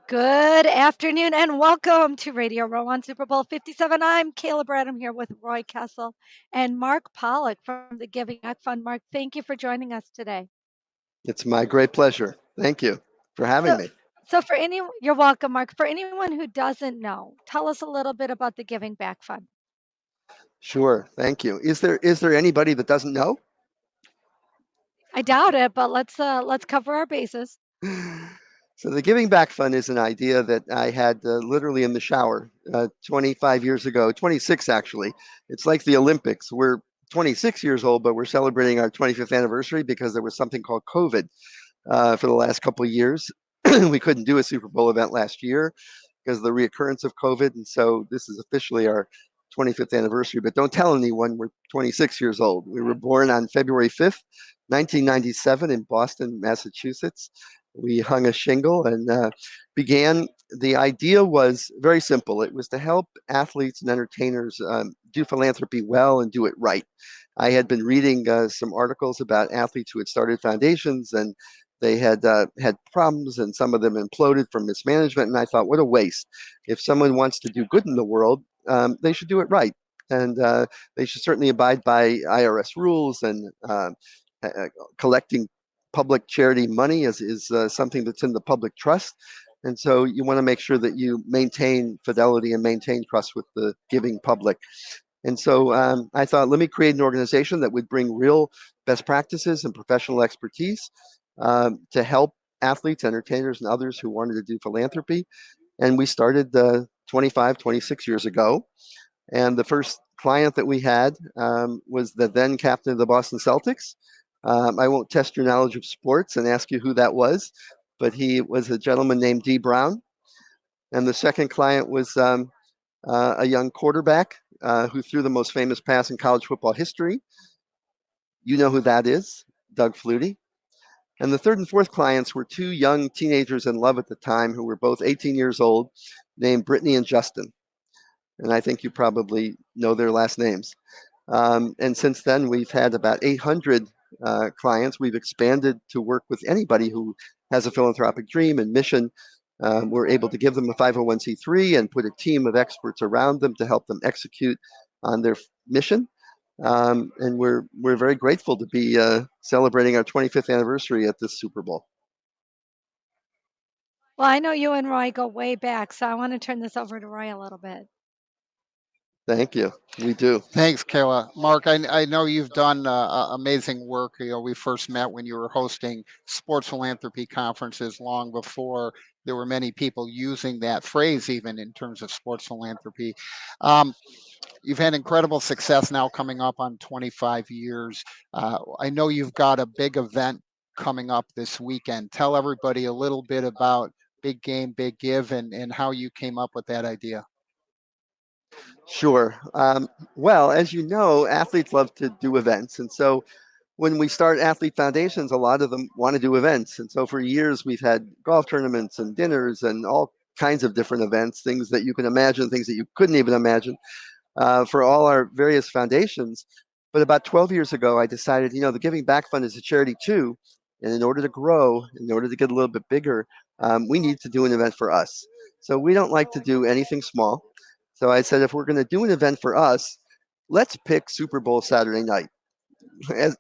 Good afternoon and welcome to Radio Row on Super Bowl 57. I'm Kayla Brad. I'm here with Roy Kessel and Mark Pollick from the Giving Back Fund. Mark, thank you for joining us today. It's my great pleasure. Thank you for having So, me. you're welcome, Mark. For anyone who doesn't know, tell us a little bit about the Giving Back Fund. Sure, thank you. Is there anybody that doesn't know? I doubt it, but let's cover our bases. So the Giving Back Fund is an idea that I had literally in the shower 25 years ago, 26 actually. It's like the Olympics. We're 26 years old, but we're celebrating our 25th anniversary because there was something called COVID for the last couple of years. We couldn't do a Super Bowl event last year because of the reoccurrence of COVID. And so this is officially our 25th anniversary, but don't tell anyone we're 26 years old. We were born on February 5th, 1997 in Boston, Massachusetts. We hung a shingle and began. The idea was very simple. It was to help athletes and entertainers do philanthropy well and do it right. I had been reading some articles about athletes who had started foundations and they had problems, and some of them imploded from mismanagement. And I thought, what a waste! If someone wants to do good in the world, they should do it right, and they should certainly abide by IRS rules. And collecting public charity money is something that's in the public trust. And so you want to make sure that you maintain fidelity and maintain trust with the giving public. And so I thought, let me create an organization that would bring real best practices and professional expertise to help athletes, entertainers, and others who wanted to do philanthropy. And we started 25, 26 years ago. And the first client that we had was the then captain of the Boston Celtics. I won't test your knowledge of sports and ask you who that was, but he was a gentleman named D. Brown. And the second client was a young quarterback who threw the most famous pass in college football history. You know who that is, Doug Flutie. And the third and fourth clients were two young teenagers in love at the time who were both 18 years old, named Brittany and Justin. And I think you probably know their last names. And since then, we've had about 800 clients. We've expanded to work with anybody who has a philanthropic dream and mission. We're able to give them a 501c3 and put a team of experts around them to help them execute on their mission. And we're very grateful to be celebrating our 25th anniversary at this Super Bowl. Well, I know you and Roy go way back, so I want to turn this over to Roy a little bit. Thank you. We do. Thanks, Kayla. Mark, I know you've done amazing work. We first met when you were hosting sports philanthropy conferences long before there were many people using that phrase, even in terms of sports philanthropy. Um, you've had incredible success now coming up on 25 years. I know you've got a big event coming up this weekend. Tell everybody a little bit about Big Game, Big Give and how you came up with that idea. Sure. Well, as you know, athletes love to do events. And so when we start athlete foundations, a lot of them want to do events. And so for years, we've had golf tournaments and dinners and all kinds of different events, things that you can imagine, things that you couldn't even imagine for all our various foundations. But about 12 years ago, I decided, the Giving Back Fund is a charity too. And in order to grow, in order to get a little bit bigger, we need to do an event for us. So we don't like to do anything small. So I said, if we're going to do an event for us, let's pick Super Bowl Saturday night.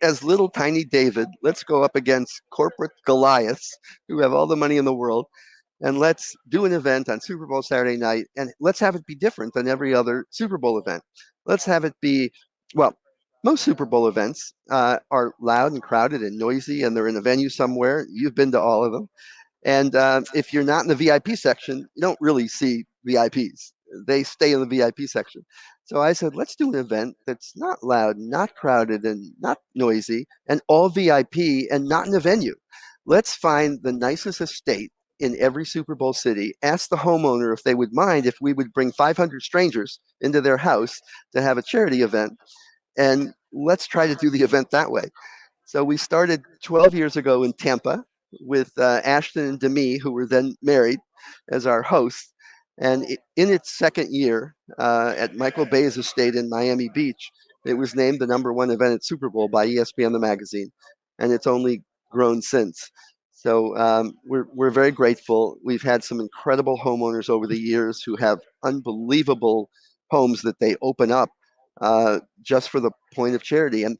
As little tiny David, let's go up against corporate Goliaths who have all the money in the world. And let's do an event on Super Bowl Saturday night. And let's have it be different than every other Super Bowl event. Let's have it be, well, most Super Bowl events are loud and crowded and noisy, and they're in a venue somewhere. You've been to all of them. And if you're not in the VIP section, you don't really see VIPs. They stay in the VIP section. So I said, let's do an event that's not loud, not crowded, and not noisy, and all VIP and not in a venue. Let's find the nicest estate in every Super Bowl city, ask the homeowner if they would mind if we would bring 500 strangers into their house to have a charity event, and let's try to do the event that way. So we started 12 years ago in Tampa with Ashton and Demi, who were then married, as our hosts. And in its second year at Michael Bay's estate in Miami Beach, it was named the #1 event at Super Bowl by ESPN, the magazine. And it's only grown since. So we're very grateful. We've had some incredible homeowners over the years who have unbelievable homes that they open up just for the point of charity. And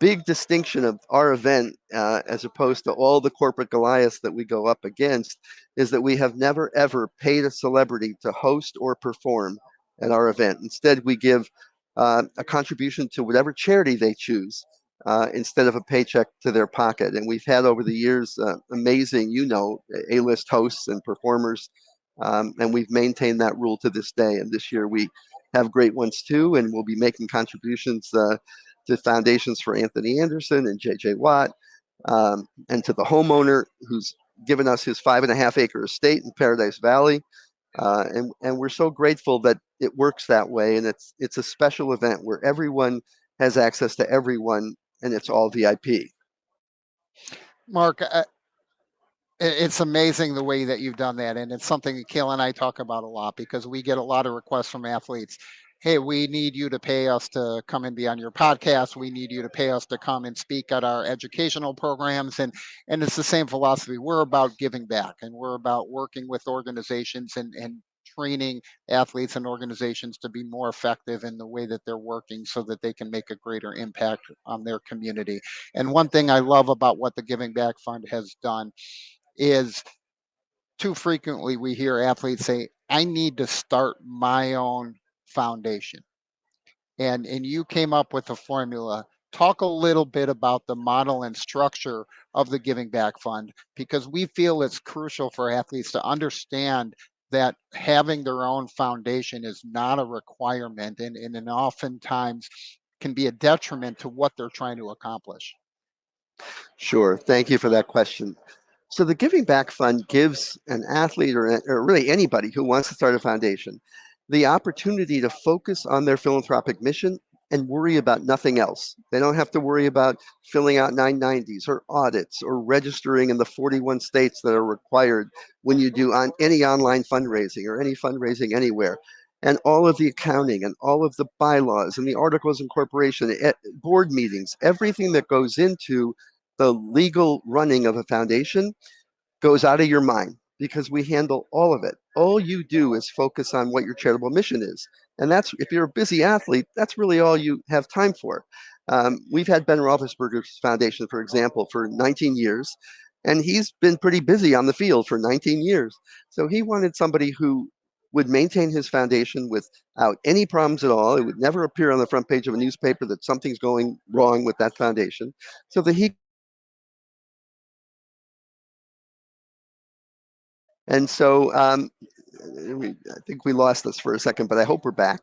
big distinction of our event as opposed to all the corporate Goliaths that we go up against is that we have never ever paid a celebrity to host or perform at our event. Instead, we give a contribution to whatever charity they choose instead of a paycheck to their pocket. And we've had over the years amazing, A-list hosts and performers, and we've maintained that rule to this day. And this year we have great ones too, and we'll be making contributions to foundations for Anthony Anderson and J.J. Watt, and to the homeowner who's given us his 5.5-acre estate in Paradise Valley. And we're so grateful that it works that way, and it's a special event where everyone has access to everyone, and it's all VIP. Mark, it's amazing the way that you've done that, and it's something that Kayla and I talk about a lot because we get a lot of requests from athletes. Hey, we need you to pay us to come and be on your podcast. We need you to pay us to come and speak at our educational programs, and it's the same philosophy. We're about giving back, and we're about working with organizations and training athletes and organizations to be more effective in the way that they're working so that they can make a greater impact on their community. And one thing I love about what the Giving Back Fund has done is too frequently we hear athletes say, I need to start my own foundation. And you came up with a formula. Talk a little bit about the model and structure of the Giving Back Fund, because we feel it's crucial for athletes to understand that having their own foundation is not a requirement and oftentimes can be a detriment to what they're trying to accomplish. Sure. Thank you for that question. So the Giving Back Fund gives an athlete or really anybody who wants to start a foundation the opportunity to focus on their philanthropic mission and worry about nothing else. They don't have to worry about filling out 990s or audits or registering in the 41 states that are required when you do on any online fundraising or any fundraising anywhere. And all of the accounting and all of the bylaws and the articles of incorporation, board meetings, everything that goes into the legal running of a foundation goes out of your mind because we handle all of it. All you do is focus on what your charitable mission is. And that's, if you're a busy athlete, that's really all you have time for. We've had Ben Roethlisberger's foundation, for example, for 19 years, and he's been pretty busy on the field for 19 years. So he wanted somebody who would maintain his foundation without any problems at all. It would never appear on the front page of a newspaper that something's going wrong with that foundation, so that he And so I think we lost this for a second, but I hope we're back.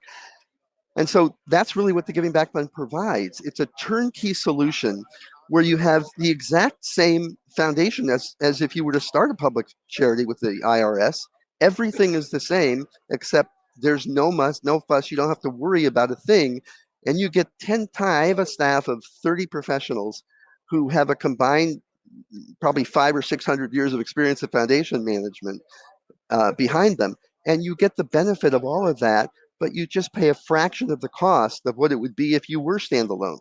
And so that's really what the Giving Back Fund provides. It's a turnkey solution where you have the exact same foundation as if you were to start a public charity with the IRS. Everything is the same, except there's no muss, no fuss. You don't have to worry about a thing. And you get 10 times, I have a staff of 30 professionals who have a combined probably 500 or 600 years of experience in foundation management behind them. And you get the benefit of all of that, but you just pay a fraction of the cost of what it would be if you were standalone.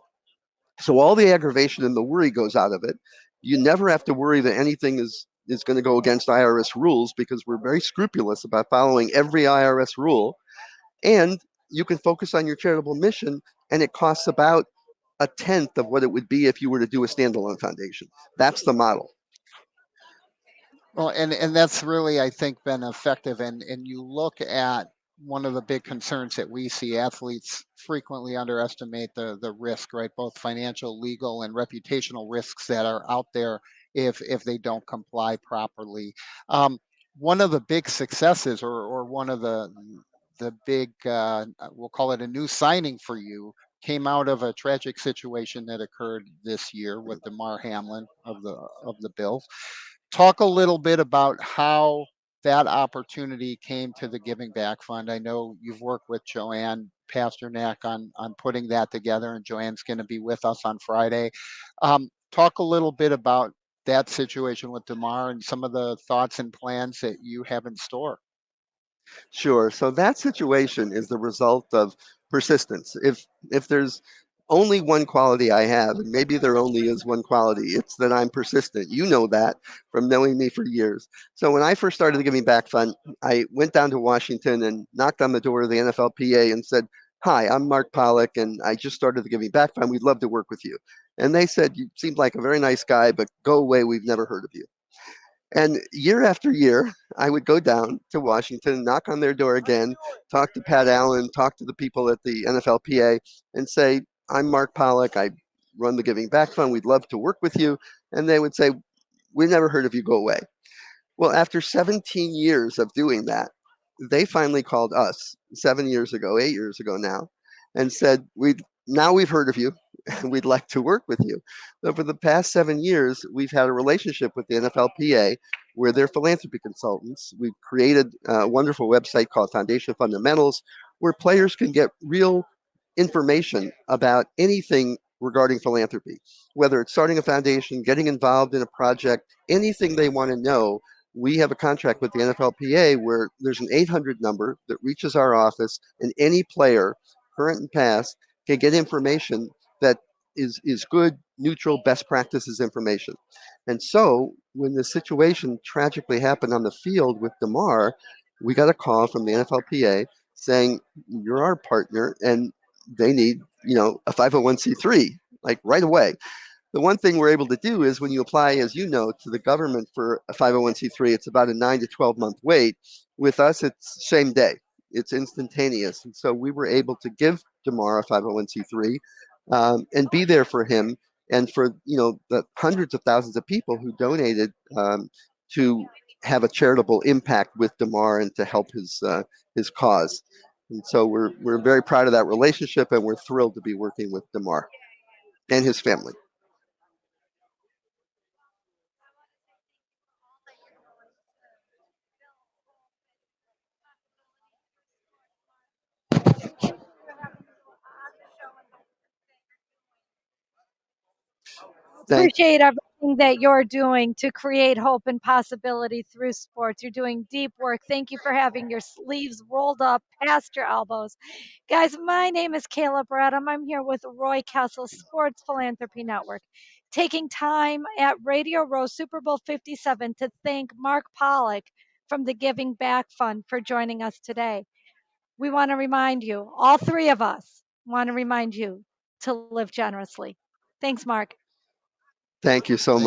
So all the aggravation and the worry goes out of it. You never have to worry that anything is going to go against IRS rules because we're very scrupulous about following every IRS rule. And you can focus on your charitable mission, and it costs about a tenth of what it would be if you were to do a standalone foundation. That's the model. Well, and that's really, I think, been effective. And you look at one of the big concerns that we see athletes frequently underestimate the risk, right? Both financial, legal, and reputational risks that are out there if they don't comply properly. Um, One of the big successes, or one of the big, we'll call it a new signing for you, came out of a tragic situation that occurred this year with Damar Hamlin of the Bills. Talk a little bit about how that opportunity came to the Giving Back Fund. I know you've worked with Joanne Pasternak on putting that together, and Joanne's going to be with us on Friday. Talk a little bit about that situation with Damar and some of the thoughts and plans that you have in store. Sure. So that situation is the result of persistence. If there's only one quality I have, and maybe there only is one quality. It's that I'm persistent. You know that from knowing me for years. So when I first started the Giving Back Fund, I went down to Washington and knocked on the door of the NFLPA and said, "Hi, I'm Marc Pollick, and I just started the Giving Back Fund. We'd love to work with you." And they said, "You seem like a very nice guy, but go away. We've never heard of you." And year after year, I would go down to Washington, knock on their door again, talk to Pat Allen, talk to the people at the NFLPA, and say, "I'm Marc Pollick. I run the Giving Back Fund. We'd love to work with you." And they would say, "We never heard of you. Go away." Well, after 17 years of doing that, they finally called us 7 years ago, 8 years ago now, and said, we've heard of you and we'd like to work with you." So for the past 7 years, we've had a relationship with the NFLPA where they're philanthropy consultants. We've created a wonderful website called Foundation Fundamentals where players can get real information about anything regarding philanthropy, whether it's starting a foundation, getting involved in a project, anything they want to know. We have a contract with the NFLPA where there's an 800 number that reaches our office, and any player, current and past, can get information that is good, neutral, best practices information. And so when the situation tragically happened on the field with DeMar, we got a call from the NFLPA saying, "You're our partner, and they need, a 501c3 like right away." The one thing we're able to do is when you apply, as you know, to the government for a 501c3, it's about a 9 to 12 month wait. With us, it's same day, it's instantaneous. And so we were able to give DeMar a 501c3 and be there for him and for the hundreds of thousands of people who donated to have a charitable impact with DeMar and to help his cause. And so we're very proud of that relationship, and we're thrilled to be working with DeMar and his family. Thank Appreciate everything that you're doing to create hope and possibility through sports. You're doing deep work. Thank you for having your sleeves rolled up past your elbows. Guys, my name is Kayla Bradham. I'm here with Roy Castle Sports Philanthropy Network, taking time at Radio Row Super Bowl 57 to thank Marc Pollick from the Giving Back Fund for joining us today. We want to remind you, all three of us want to remind you to live generously. Thanks, Marc. thank you so much.